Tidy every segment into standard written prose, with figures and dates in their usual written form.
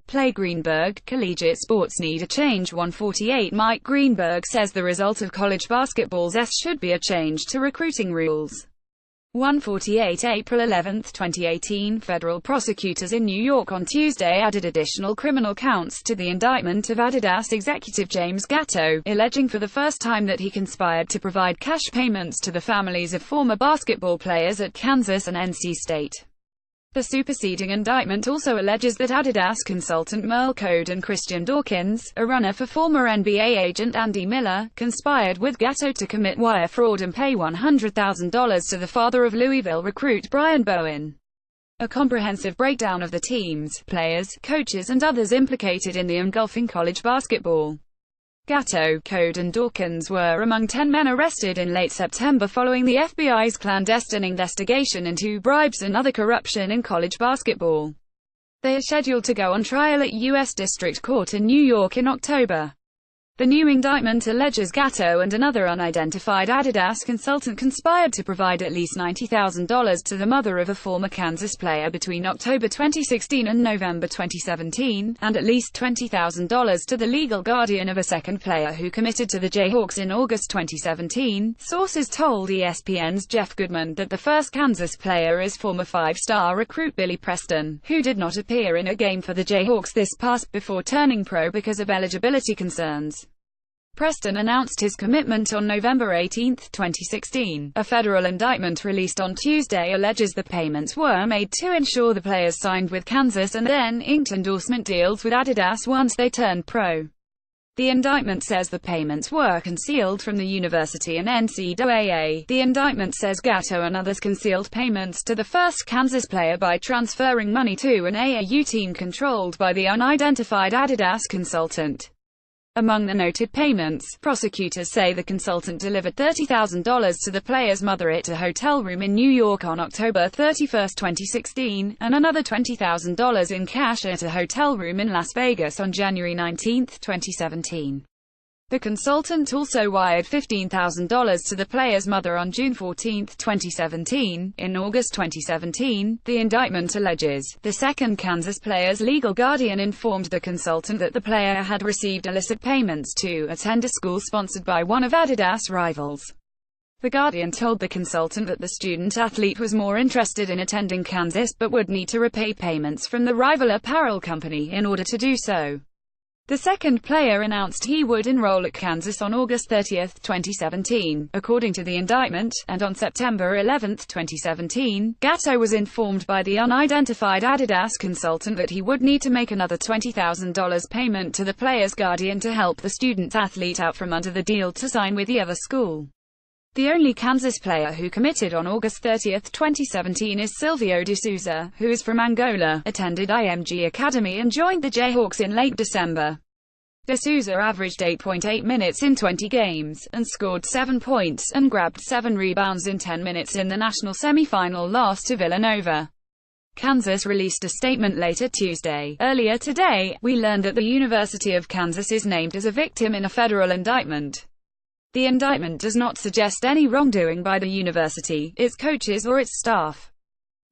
Play Greenberg, collegiate sports need a change. 148 Mike Greenberg says the result of college basketball's should be a change to recruiting rules. 148 April 11, 2018 Federal prosecutors in New York on Tuesday added additional criminal counts to the indictment of Adidas executive James Gatto, alleging for the first time that he conspired to provide cash payments to the families of former basketball players at Kansas and NC State. The superseding indictment also alleges that Adidas consultant Merle Code and Christian Dawkins, a runner for former NBA agent Andy Miller, conspired with Gatto to commit wire fraud and pay $100,000 to the father of Louisville recruit Brian Bowen. A comprehensive breakdown of the teams, players, coaches and others implicated in the engulfing college basketball. Gatto, Code and Dawkins were among 10 men arrested in late September following the FBI's clandestine investigation into bribes and other corruption in college basketball. They are scheduled to go on trial at U.S. District Court in New York in October. The new indictment alleges Gatto and another unidentified Adidas consultant conspired to provide at least $90,000 to the mother of a former Kansas player between October 2016 and November 2017, and at least $20,000 to the legal guardian of a second player who committed to the Jayhawks in August 2017. Sources told ESPN's Jeff Goodman that the first Kansas player is former five-star recruit Billy Preston, who did not appear in a game for the Jayhawks this past before turning pro because of eligibility concerns. Preston announced his commitment on November 18, 2016. A federal indictment released on Tuesday alleges the payments were made to ensure the players signed with Kansas and then inked endorsement deals with Adidas once they turned pro. The indictment says the payments were concealed from the university and NCAA. The indictment says Gatto and others concealed payments to the first Kansas player by transferring money to an AAU team controlled by the unidentified Adidas consultant. Among the noted payments, prosecutors say the consultant delivered $30,000 to the player's mother at a hotel room in New York on October 31, 2016, and another $20,000 in cash at a hotel room in Las Vegas on January 19, 2017. The consultant also wired $15,000 to the player's mother on June 14, 2017. In August 2017, the indictment alleges, the second Kansas player's legal guardian informed the consultant that the player had received illicit payments to attend a school sponsored by one of Adidas' rivals. The guardian told the consultant that the student-athlete was more interested in attending Kansas but would need to repay payments from the rival apparel company in order to do so. The second player announced he would enroll at Kansas on August 30, 2017, according to the indictment, and on September 11, 2017, Gatto was informed by the unidentified Adidas consultant that he would need to make another $20,000 payment to the player's guardian to help the student-athlete out from under the deal to sign with the other school. The only Kansas player who committed on August 30, 2017 is Silvio De Souza, who is from Angola, attended IMG Academy and joined the Jayhawks in late December. De Souza averaged 8.8 minutes in 20 games, and scored 7 points, and grabbed 7 rebounds in 10 minutes in the national semifinal loss to Villanova. Kansas released a statement later Tuesday. Earlier today, we learned that the University of Kansas is named as a victim in a federal indictment. The indictment does not suggest any wrongdoing by the university, its coaches or its staff.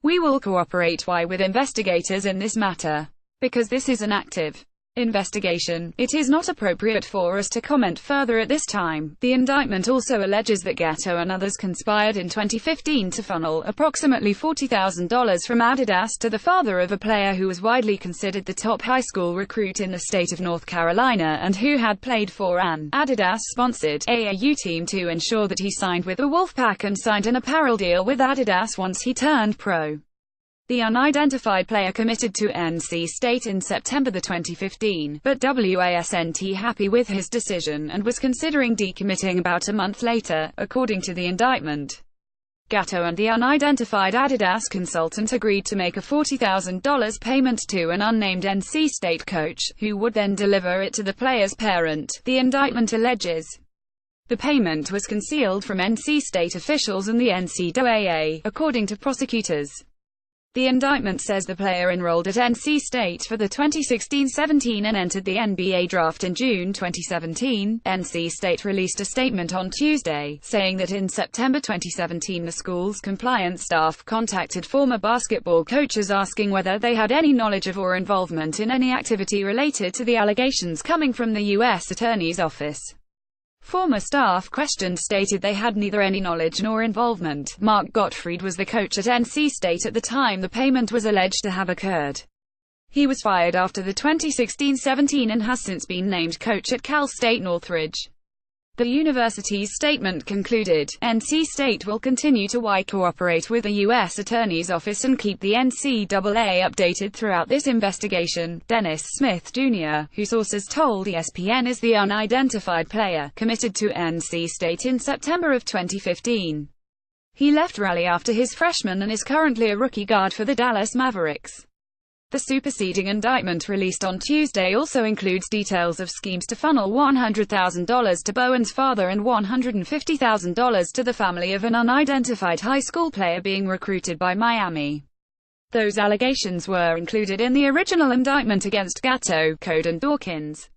We will cooperate with investigators in this matter. Because this is an active investigation, it is not appropriate for us to comment further at this time. The indictment also alleges that Gatto and others conspired in 2015 to funnel approximately $40,000 from Adidas to the father of a player who was widely considered the top high school recruit in the state of North Carolina and who had played for an Adidas-sponsored AAU team to ensure that he signed with the Wolfpack and signed an apparel deal with Adidas once he turned pro. The unidentified player committed to NC State in September 2015, but wasn't happy with his decision and was considering decommitting about a month later, according to the indictment. Gatto and the unidentified Adidas consultant agreed to make a $40,000 payment to an unnamed NC State coach, who would then deliver it to the player's parent, the indictment alleges. The payment was concealed from NC State officials and the NCAA, according to prosecutors. The indictment says the player enrolled at NC State for the 2016-17 and entered the NBA draft in June 2017. NC State released a statement on Tuesday, saying that in September 2017 the school's compliance staff contacted former basketball coaches asking whether they had any knowledge of or involvement in any activity related to the allegations coming from the U.S. Attorney's Office. Former staff questioned stated they had neither any knowledge nor involvement. Mark Gottfried was the coach at NC State at the time the payment was alleged to have occurred. He was fired after the 2016-17 and has since been named coach at Cal State Northridge. The university's statement concluded, NC State will continue to cooperate with the U.S. Attorney's Office and keep the NCAA updated throughout this investigation. Dennis Smith Jr., who sources told ESPN is the unidentified player, committed to NC State in September of 2015. He left Raleigh after his freshman and is currently a rookie guard for the Dallas Mavericks. The superseding indictment released on Tuesday also includes details of schemes to funnel $100,000 to Bowen's father and $150,000 to the family of an unidentified high school player being recruited by Miami. Those allegations were included in the original indictment against Gatto, Code and Dawkins.